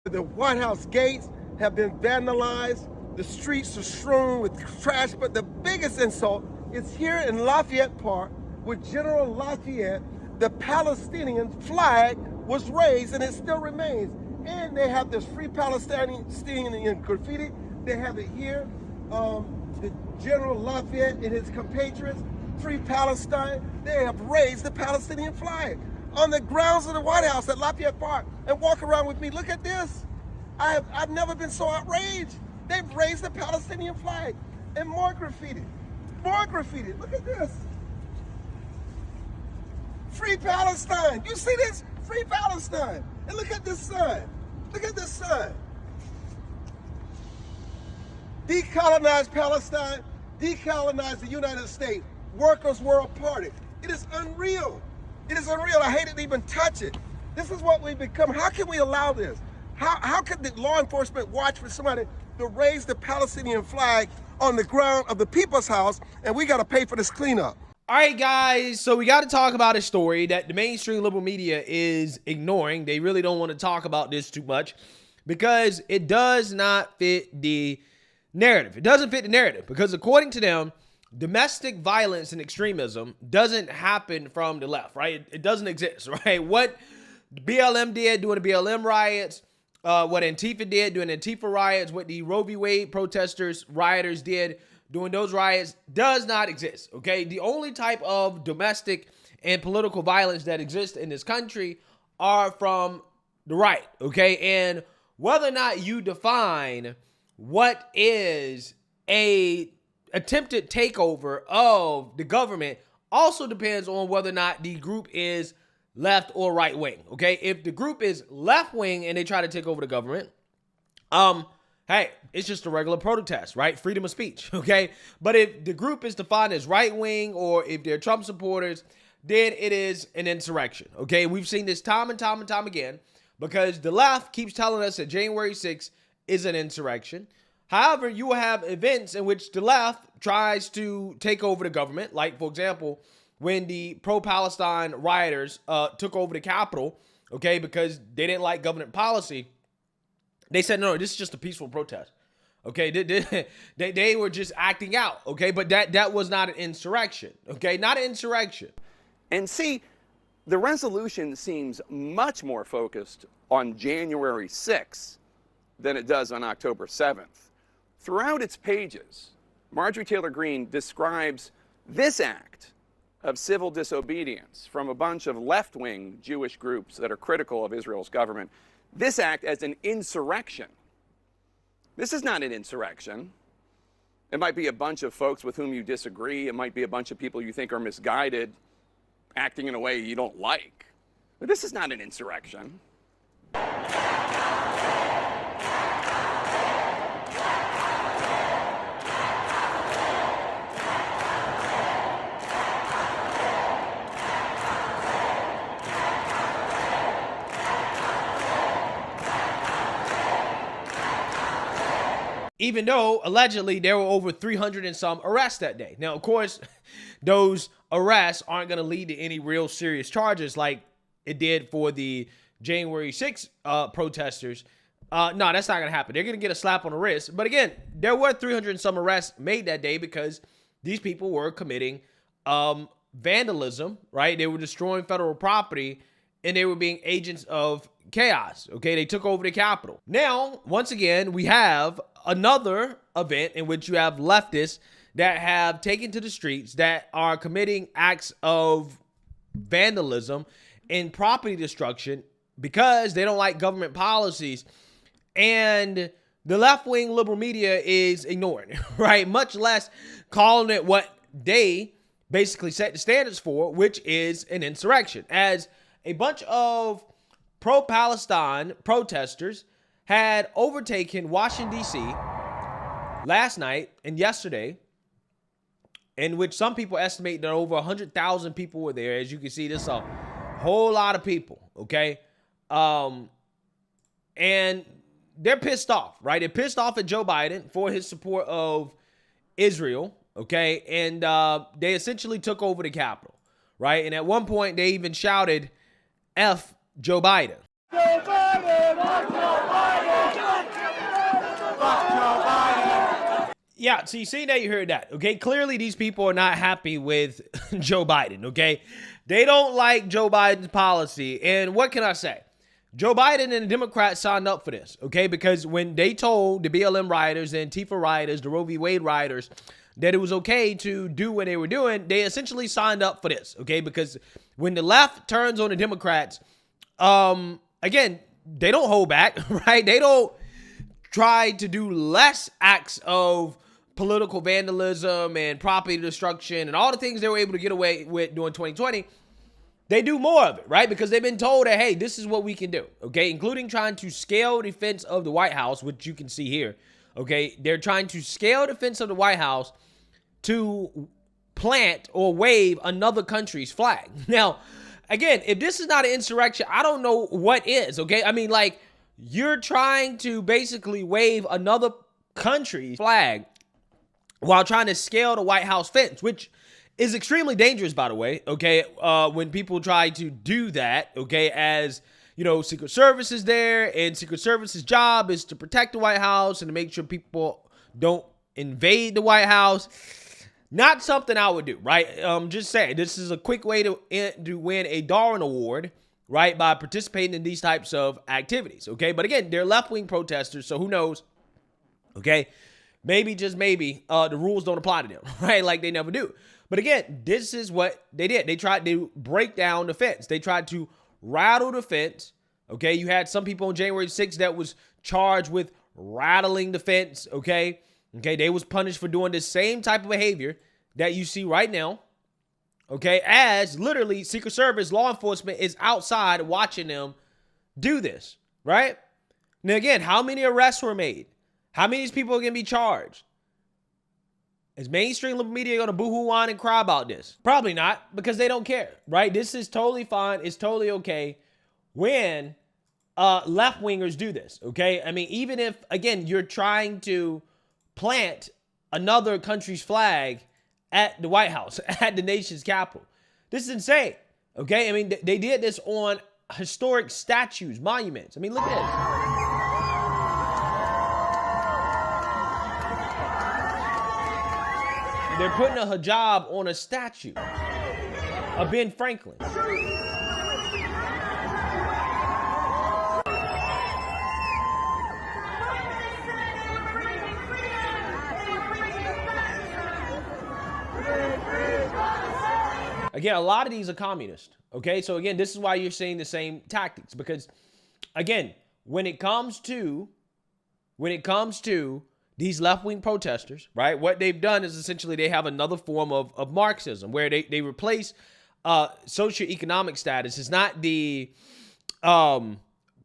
The White House gates have been vandalized. The streets are strewn with trash. But the biggest insult is here in Lafayette Park with General Lafayette. The Palestinian flag was raised and it still remains. And they have this free Palestinian graffiti. They have it here. The General Lafayette and his compatriots, Free Palestine, they have raised the Palestinian flag on the grounds of the White House at Lafayette Park. And walk around with me. Look at this. I've never been so outraged. They've raised the Palestinian flag. And more graffiti. More graffiti. Look at this. Free Palestine. You see this? Free Palestine. And look at this sign. Look at this sign. Decolonize Palestine. Decolonize the United States. Workers' World Party. It is unreal. It is unreal. I hate it to even touch it. This is what we've become. How can we allow this? How could the law enforcement watch for somebody to raise the Palestinian flag on the ground of the people's house, and we got to pay for this cleanup? All right, guys, so we got to talk about a story that the mainstream liberal media is ignoring. They really don't want to talk about this too much because it does not fit the narrative. It doesn't fit the narrative because according to them, domestic violence and extremism doesn't happen from the left, right? It doesn't exist, right? What BLM did during the BLM riots, what Antifa did during Antifa riots, what the Roe v. Wade protesters, rioters did during those riots does not exist, okay? The only type of domestic and political violence that exists in this country are from the right, okay? And whether or not you define what is a attempted takeover of the government also depends on whether or not the group is left or right wing, okay? If the group is left wing and they try to take over the government, hey, it's just a regular protest, right? Freedom of speech, okay? But if the group is defined as right wing or if they're Trump supporters, then it is an insurrection, okay? We've seen this time and time and time again because the left keeps telling us that January 6th is an insurrection. However, you will have events in which the left tries to take over the government, like, for example, when the pro-Palestine rioters took over the Capitol, okay, because they didn't like government policy. They said, no, this is just a peaceful protest. Okay, they were just acting out. Okay, but that was not an insurrection. Okay, not an insurrection. And see, the resolution seems much more focused on January 6th than it does on October 7th. Throughout its pages, Marjorie Taylor Greene describes this act of civil disobedience from a bunch of left-wing Jewish groups that are critical of Israel's government, this act as an insurrection. This is not an insurrection. It might be a bunch of folks with whom you disagree. It might be a bunch of people you think are misguided, acting in a way you don't like. But this is not an insurrection. Even though allegedly there were over 300 and some arrests that day. Now, of course, those arrests aren't going to lead to any real serious charges like it did for the January 6th protesters. No, that's not going to happen. They're going to get a slap on the wrist. But again, there were 300 and some arrests made that day because these people were committing vandalism, right? They were destroying federal property and they were being agents of chaos. Okay, they took over the Capitol. Now, once again, we have another event in which you have leftists that have taken to the streets that are committing acts of vandalism and property destruction because they don't like government policies. And the left-wing liberal media is ignoring it, right? Much less calling it what they basically set the standards for, which is an insurrection. As a bunch of pro-Palestine protesters had overtaken Washington, D.C. last night and yesterday, in which some people estimate that over 100,000 people were there. As you can see, this is a whole lot of people, okay? And they're pissed off, right? They're pissed off at Joe Biden for his support of Israel, okay? And they essentially took over the Capitol, right? And at one point, they even shouted, F Joe Biden. Yeah, so you see that, you heard that, okay? Clearly, these people are not happy with Joe Biden, okay? They don't like Joe Biden's policy. And what can I say? Joe Biden and the Democrats signed up for this, okay? Because when they told the BLM rioters, the Antifa rioters, the Roe v. Wade rioters that it was okay to do what they were doing, they essentially signed up for this, okay? Because when the left turns on the Democrats, again, they don't hold back, right? They don't try to do less acts of political vandalism and property destruction and all the things they were able to get away with during 2020. They do more of it, right? Because they've been told that, hey, this is what we can do, okay? Including trying to scale the fence of the White House, which you can see here, okay? They're trying to scale the fence of the White House to plant or wave another country's flag. Now, again, if this is not an insurrection, I don't know what is, okay? I mean, like, you're trying to basically wave another country's flag while trying to scale the White House fence, which is extremely dangerous, by the way, okay? When people try to do that, okay, as, you know, Secret Service is there, and Secret Service's job is to protect the White House and to make sure people don't invade the White House. Not something I would do, right? Just saying, this is a quick way to win a Darwin Award, right, by participating in these types of activities, okay? But again, they're left-wing protesters, so who knows, okay? Maybe, just maybe, the rules don't apply to them, right? Like they never do. But again, this is what they did. They tried to break down the fence. They tried to rattle the fence, okay? You had some people on January 6th that was charged with rattling the fence, okay? Okay, they was punished for doing the same type of behavior that you see right now, okay? As literally Secret Service, law enforcement is outside watching them do this, right? Now again, how many arrests were made? How many of these people are going to be charged? Is mainstream liberal media going to boo-hoo on and cry about this? Probably not, because they don't care, right? This is totally fine. It's totally okay when left-wingers do this, okay? I mean, even if, again, you're trying to plant another country's flag at the White House, at the nation's capital. This is insane, okay? I mean, they did this on historic statues, monuments. I mean, look at this. They're putting a hijab on a statue of Ben Franklin. Again, a lot of these are communist, okay? So again, this is why you're seeing the same tactics, because again, when it comes to these left-wing protesters, right, what they've done is essentially they have another form of Marxism where they replace socioeconomic status. It's not the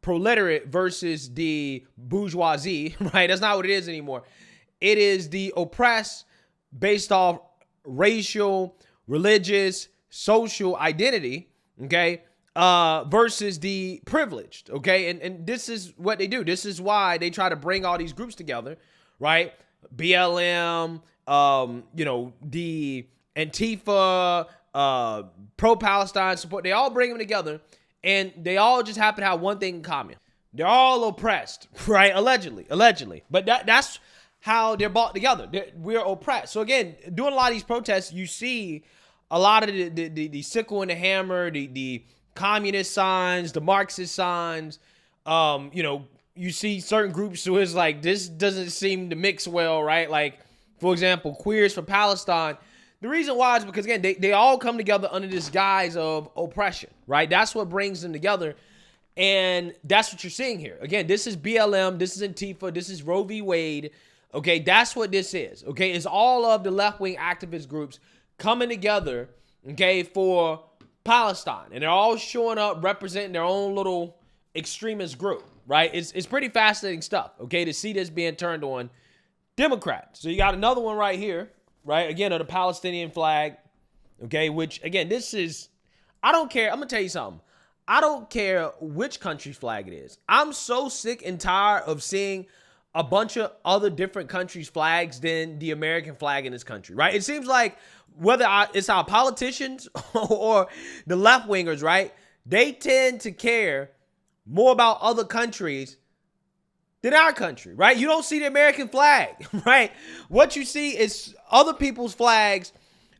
proletariat versus the bourgeoisie, right? That's not what it is anymore. It is the oppressed based off racial, religious, social identity, okay, versus the privileged, okay? And this is what they do. This is why they try to bring all these groups together, right? BLM, you know, the Antifa, pro-Palestine support, they all bring them together, and they all just happen to have one thing in common. They're all oppressed, right? Allegedly. But that's how they're brought together. We're oppressed. So again, doing a lot of these protests, you see a lot of the sickle and the hammer, the communist signs, the Marxist signs, you know, you see certain groups who is like, this doesn't seem to mix well, right? Like, for example, Queers for Palestine. The reason why is because, again, they all come together under this guise of oppression, right? That's what brings them together. And that's what you're seeing here. Again, this is BLM, this is Antifa, this is Roe v. Wade. Okay, that's what this is. Okay, it's all of the left-wing activist groups coming together, okay, for Palestine. And they're all showing up representing their own little extremist group, right? It's pretty fascinating stuff, okay, to see this being turned on Democrats. So you got another one right here, right? Again, of the Palestinian flag, okay, which, again, this is, I don't care. I'm going to tell you something. I don't care which country's flag it is. I'm so sick and tired of seeing a bunch of other different countries' flags than the American flag in this country, right? It seems like whether it's our politicians or the left-wingers, right, they tend to care more about other countries than our country, right? You don't see the American flag, right? What you see is other people's flags.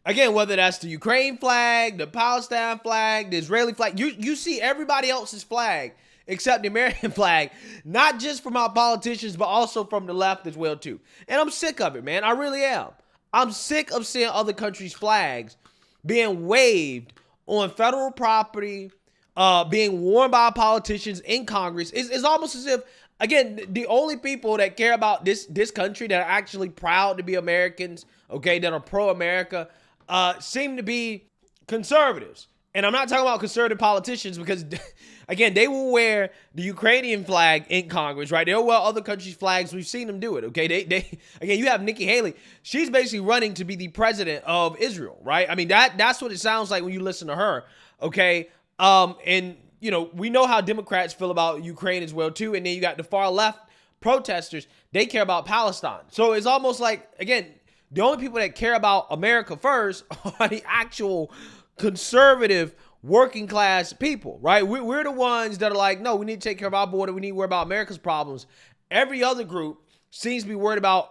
Again, whether that's the Ukraine flag, the Palestine flag, the Israeli flag, you see everybody else's flag except the American flag, not just from our politicians, but also from the left as well too. And I'm sick of it, man. I really am. I'm sick of seeing other countries' flags being waved on federal property, being worn by politicians in Congress. It's almost as if, again, the only people that care about this country, that are actually proud to be Americans, okay, that are pro-America, seem to be conservatives. And I'm not talking about conservative politicians because, again, they will wear the Ukrainian flag in Congress, right? They'll wear other countries' flags. We've seen them do it, okay? Again, you have Nikki Haley. She's basically running to be the president of Israel, right? I mean, that's what it sounds like when you listen to her, okay? And, you know, we know how Democrats feel about Ukraine as well, too. And then you got the far left protesters. They care about Palestine. So it's almost like, again, the only people that care about America first are the actual conservative working class people, right? We're the ones that are like, no, we need to take care of our border. We need to worry about America's problems. Every other group seems to be worried about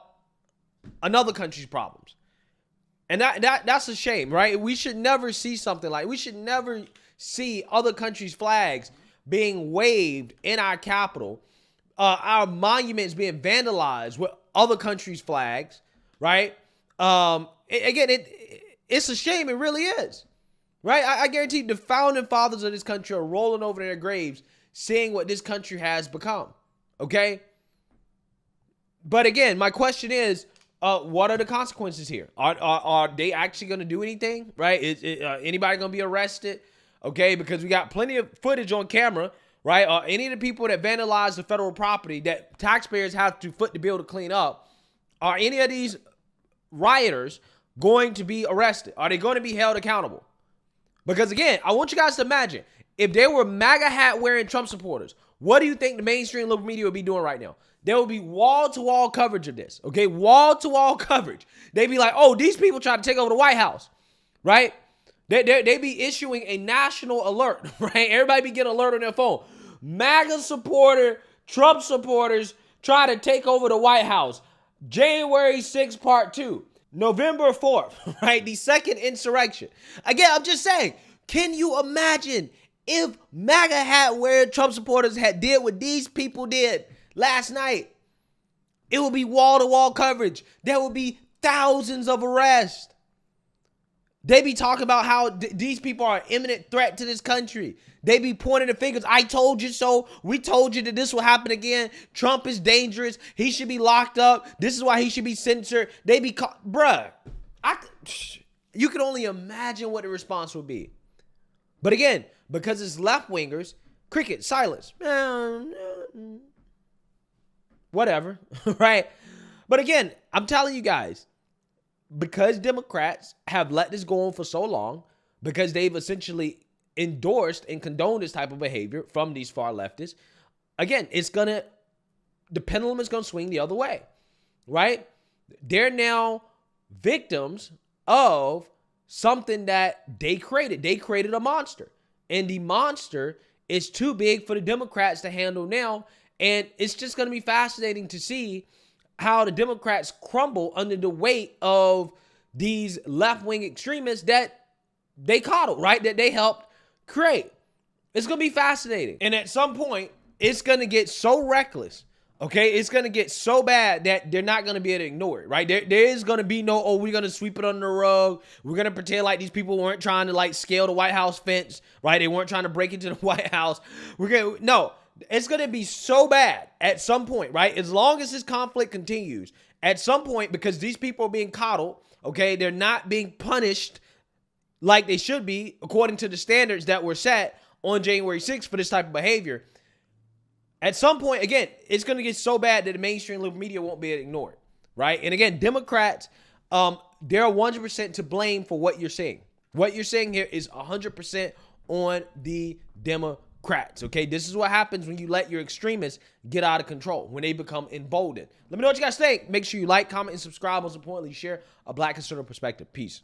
another country's problems. And that's a shame, right? We should never see something like, we should never see other countries' flags being waved in our capital, our monuments being vandalized with other countries' flags, right? It's a shame. It really is. Right? I guarantee the founding fathers of this country are rolling over in their graves seeing what this country has become. Okay? But again, my question is, what are the consequences here? Are they actually going to do anything? Right? Is anybody going to be arrested? Okay? Because we got plenty of footage on camera, right? Any of the people that vandalize the federal property that taxpayers have to foot the bill to clean up, are any of these rioters going to be arrested? Are they going to be held accountable? Because again, I want you guys to imagine, if they were MAGA hat wearing Trump supporters, what do you think the mainstream liberal media would be doing right now? There would be wall-to-wall coverage of this, okay? Wall-to-wall coverage. They'd be like, oh, these people try to take over the White House, right? They'd be issuing a national alert, right? Everybody be getting an alert on their phone. MAGA supporter, Trump supporters try to take over the White House. January 6th, part 2. November 4th, right? The second insurrection. Again, I'm just saying, can you imagine if MAGA hat wearing Trump supporters had did what these people did last night? It would be wall-to-wall coverage. There would be thousands of arrests. They be talking about how these people are an imminent threat to this country. They be pointing the fingers. I told you so. We told you that this will happen again. Trump is dangerous. He should be locked up. This is why he should be censored. They be bruh. You can only imagine what the response would be. But again, because it's left-wingers, cricket, silence. Whatever, right? But again, I'm telling you guys, because Democrats have let this go on for so long, because they've essentially endorsed and condoned this type of behavior from these far leftists, again, the pendulum is going to swing the other way, right? They're now victims of something that they created. They created a monster, and the monster is too big for the Democrats to handle now, and it's just going to be fascinating to see how the Democrats crumble under the weight of these left-wing extremists that they coddled, right? That they helped create. It's going to be fascinating. And at some point, it's going to get so reckless, okay? It's going to get so bad that they're not going to be able to ignore it, right? There is going to be no, oh, we're going to sweep it under the rug. We're going to pretend like these people weren't trying to like scale the White House fence, right? They weren't trying to break into the White House. No. It's going to be so bad at some point, right? As long as this conflict continues, at some point, because these people are being coddled, okay? They're not being punished like they should be according to the standards that were set on January 6th for this type of behavior. At some point, again, it's going to get so bad that the mainstream liberal media won't be able to ignore it, right? And again, Democrats, they're 100% to blame for what you're seeing. What you're saying here is 100% on the Democrats, okay? This is what happens when you let your extremists get out of control, when they become emboldened. Let me know what you guys think. Make sure you like, comment, and subscribe. Most importantly, share a Black conservative perspective. Peace.